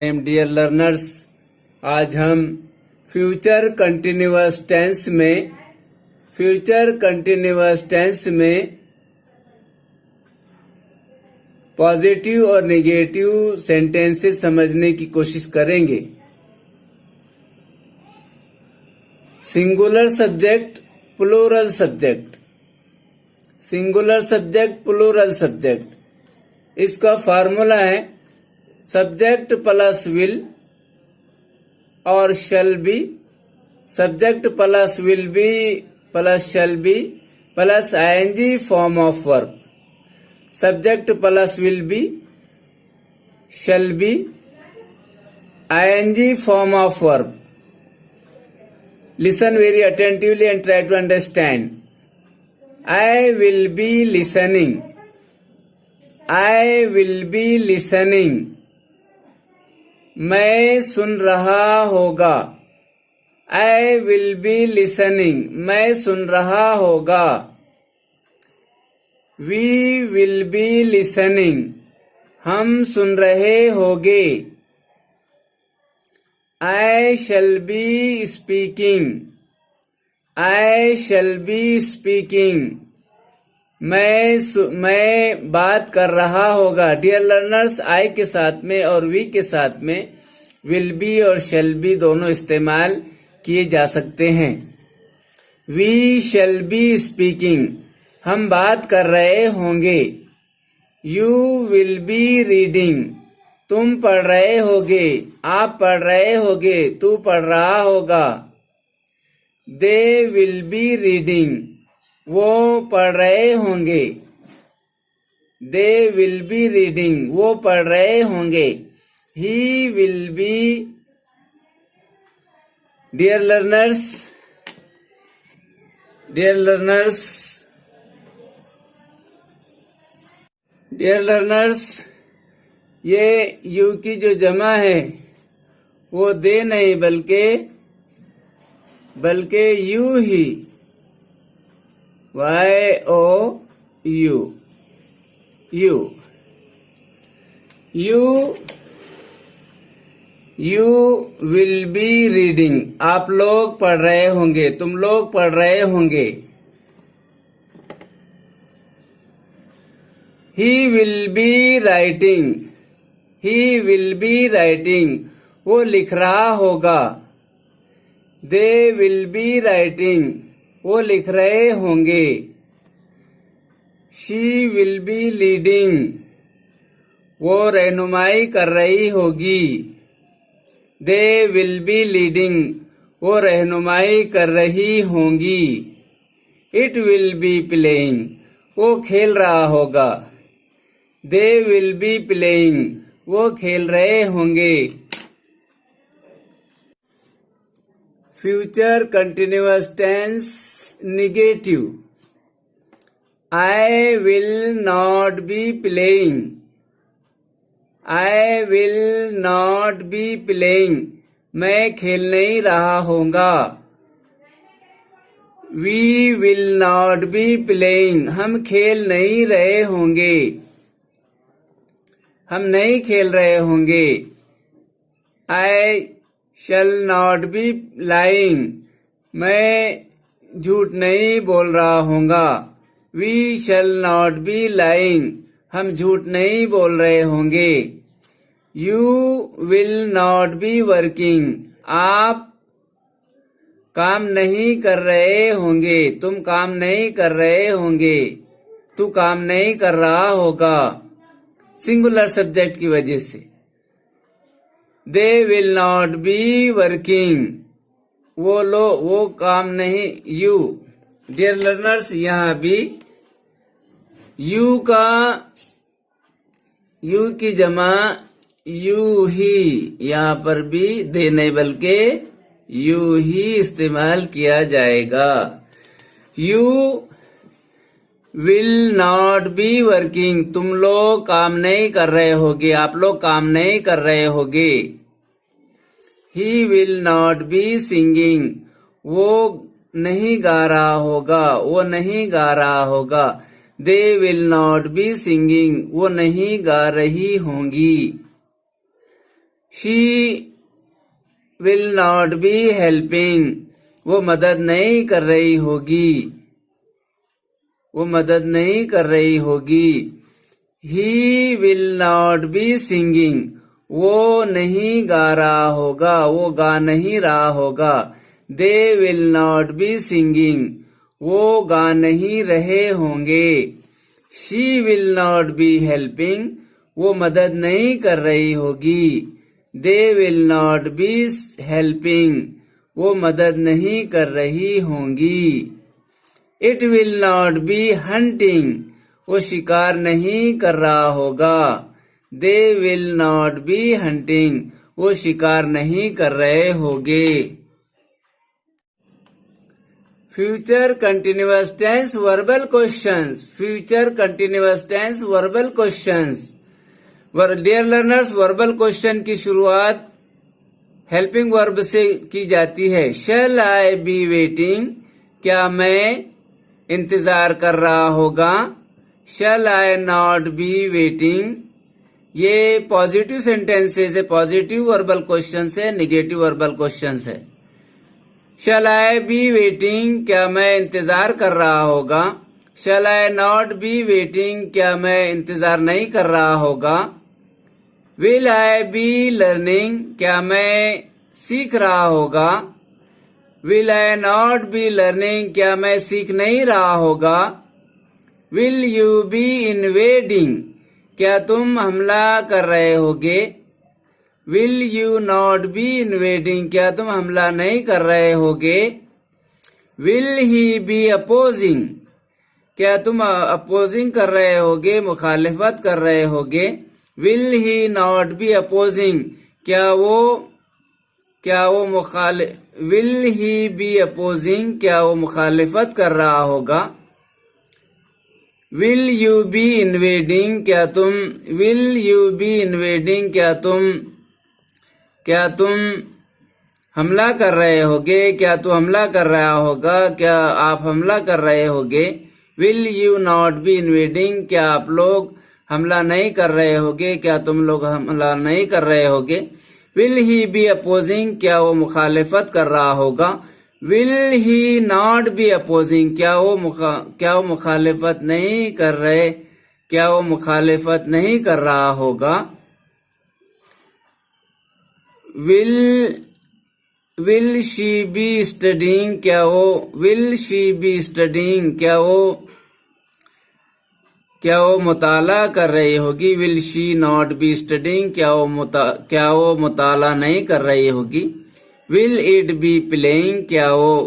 Dear learners, आज हम future continuous tense में पॉजिटिव और नेगेटिव सेंटेंसेस समझने की कोशिश करेंगे। Singular subject, plural subject, singular subject, plural subject, इसका फार्मूला है सब्जेक्ट प्लस विल और shall be, subject plus will be plus shall be plus ING form of verb, subject plus will be shall be ING form of verb. Listen very attentively and try to understand. I will be listening. I will be listening. मैं सुन रहा होगा. I will be listening. मैं सुन रहा होगा. We will be listening. हम सुन रहे होंगे. I shall be speaking. I shall be speaking. मैं बात कर रहा होगा. डियर लर्नर्स, I के साथ में और we के साथ में will be और shall be दोनों इस्तेमाल किए जा सकते हैं. We shall be speaking. हम बात कर रहे होंगे. You will be reading. तुम पढ़ रहे होगे. आप पढ़ रहे होगे. तू पढ़ रहा होगा. They will be reading. वो पढ़ रहे होंगे. They will be reading. वो पढ़ रहे होंगे. He will be. Dear learners, ये यू की जो जमा है वो दे नहीं बल्कि you he, YOU, you will be reading. आप लोग पढ़ रहे होंगे. तुम लोग पढ़ रहे होंगे. He will be writing. He will be writing. वो लिख रहा होगा. They will be writing. वो लिख रहे होंगे. She will be leading. वो रहनुमाई कर रही होगी. They will be leading. वो रहनुमाई कर रही होंगी. It will be playing. वो खेल रहा होगा. They will be playing. वो खेल रहे होंगे. Future continuous tense negative. I will not be playing. I will not be playing. मैं खेल नहीं रहा होगा. We will not be playing. हम खेल नहीं रहे होंगे. हम नहीं खेल रहे होंगे. I shall not be lying. मैं झूठ नहीं बोल रहा होगा. We shall not be lying. हम झूठ नहीं बोल रहे होंगे. You will not be working. आप काम नहीं कर रहे होंगे. तुम काम नहीं कर रहे होंगे. तू काम नहीं कर रहा होगा. सिंगुलर सब्जेक्ट की वजह से. They will not be working. वो काम नहीं. You. Dear learners, यहाँ भी यू की जमा यू ही. यहाँ पर भी दे नहीं बल्कि यू ही इस्तेमाल किया जाएगा. You will not be working. तुम लोग काम नहीं कर रहे होगे. आप लोग काम नहीं कर रहे होगे. He will not be singing. वो नहीं गा रहा होगा. वो नहीं गा रहा होगा. They will not be singing. वो नहीं गा रही होंगी. She will not be helping, वो मदद नहीं कर रही होगी, वो मदद नहीं कर रही होगी। He will not be singing, वो नहीं गा रहा होगा, वो गा नहीं रहा होगा। They will not be singing, वो गा नहीं रहे होंगे। She will not be helping, वो मदद नहीं कर रही होगी। They will not be helping, वो मदद नहीं कर रही होंगी। It will not be hunting, वो शिकार नहीं कर रहा होगा। They will not be hunting, वो शिकार नहीं कर रहे होंगे। Future continuous tense verbal questions. Future continuous tense verbal questions. Dear learners, verbal question की शुरुआत हेल्पिंग वर्ब से की जाती है। शैल आई बी वेटिंग, क्या मैं इंतजार कर रहा होगा। शैल आई नॉट बी वेटिंग, ये पॉजिटिव सेंटेंसेस है, पॉजिटिव वर्बल क्वेश्चन है, निगेटिव वर्बल क्वेश्चन है। शैल आई बी वेटिंग, क्या मैं इंतजार कर रहा होगा। शैल आई नॉट बी वेटिंग, क्या मैं इंतजार नहीं कर रहा होगा। विल आई बी लर्निंग, क्या मैं सीख रहा होगा। Will I not be learning, क्या मैं सीख नहीं रहा होगा। विल यू बी इन्वेडिंग, क्या तुम हमला कर रहे होगे। Will you not be invading, क्या तुम हमला नहीं कर रहे होगे। विल ही बी अपोजिंग, क्या तुम अपोजिंग कर रहे होगे, मुखालिफत कर रहे होगे। Will he not be opposing, क्या वो विल ही बी अपोजिंग, क्या वो मुखालिफत कर रहा होगा। Will you be invading, will you be invading, क्या तुम हमला कर रहे होगे, क्या तू हमला कर रहा होगा, क्या आप हमला कर रहे होगे। Will you not be invading, क्या आप लोग हमला नहीं कर रहे होगे, क्या तुम लोग हमला नहीं कर रहे होगे। विल ही बी अपोजिंग, क्या वो मुखालिफत कर रहा होगा। Will he not be opposing, क्या वो मुखालिफत नहीं कर रहे, क्या वो मुखालिफत नहीं कर रहा होगा। Will she be studying, will she be studying, क्या वो मुताला कर रही होगी। Will she not be studying, क्या वो मुताला नहीं कर रही होगी। Will it be playing,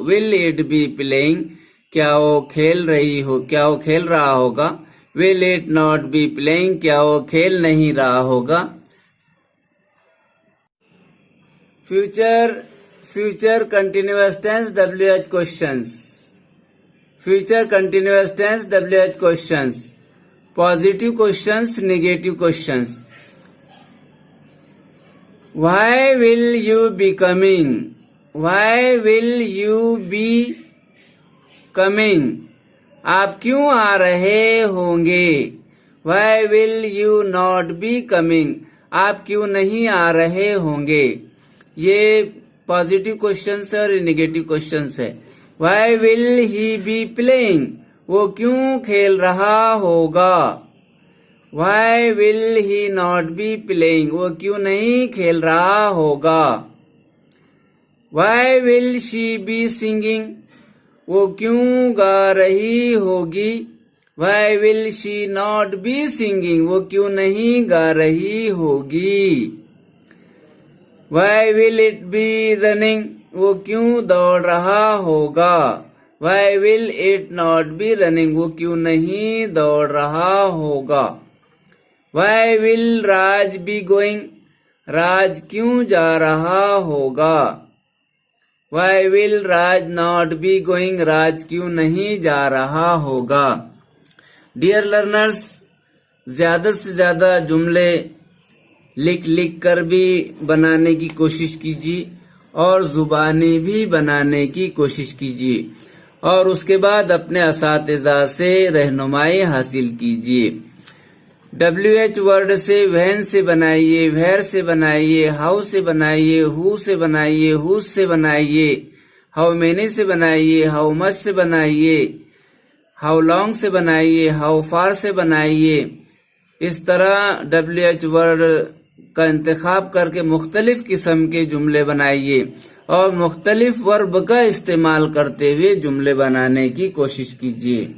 will it be playing, क्या वो खेल रहा होगा। Will it not be playing, क्या वो खेल नहीं रहा होगा। Future continuous tense WH questions. Future continuous tense WH questions. Positive questions, negative questions. Why will you be coming? Why will you be coming? आप क्यों आ रहे होंगे। Why will you not be coming? आप क्यों नहीं आ रहे होंगे। ये पॉजिटिव क्वेश्चंस है और नेगेटिव क्वेश्चंस है। Why will he be playing? वो क्यों खेल रहा होगा। Why will he not be playing? वो क्यों नहीं खेल रहा होगा। Why will she be singing? वो क्यों गा रही होगी। Why will she not be singing? वो क्यों नहीं गा रही होगी। Why will it be running? वो क्यों दौड़ रहा होगा। Why will it not be running? वो क्यों नहीं दौड़ रहा होगा। Why will Raj be going? राज क्यों जा रहा होगा। Why will Raj not be going? राज क्यों नहीं जा रहा होगा। डियर लर्नर्स, ज्यादा से ज्यादा जुमले लिख कर भी बनाने की कोशिश कीजिए और जुबानी भी बनाने की कोशिश कीजिए और उसके बाद अपने असातिज़ा से रहनुमाई हासिल कीजिए। WH वर्ड से व्हेन से बनाइए, वेयर से बनाइए, हाउ से बनाइए, हु से बनाइए, हुज से बनाइए, हाउ मेनी से बनाइए, हाउ मच से बनाइए, हाउ लॉन्ग से बनाइए, हाउ फार से बनाइए। इस तरह WH वर्ड का इंतखाब करके मुख्तलिफ किस्म के जुमले बनाइए और मुख्तलिफ वर्ब का इस्तेमाल करते हुए जुमले बनाने की कोशिश कीजिए।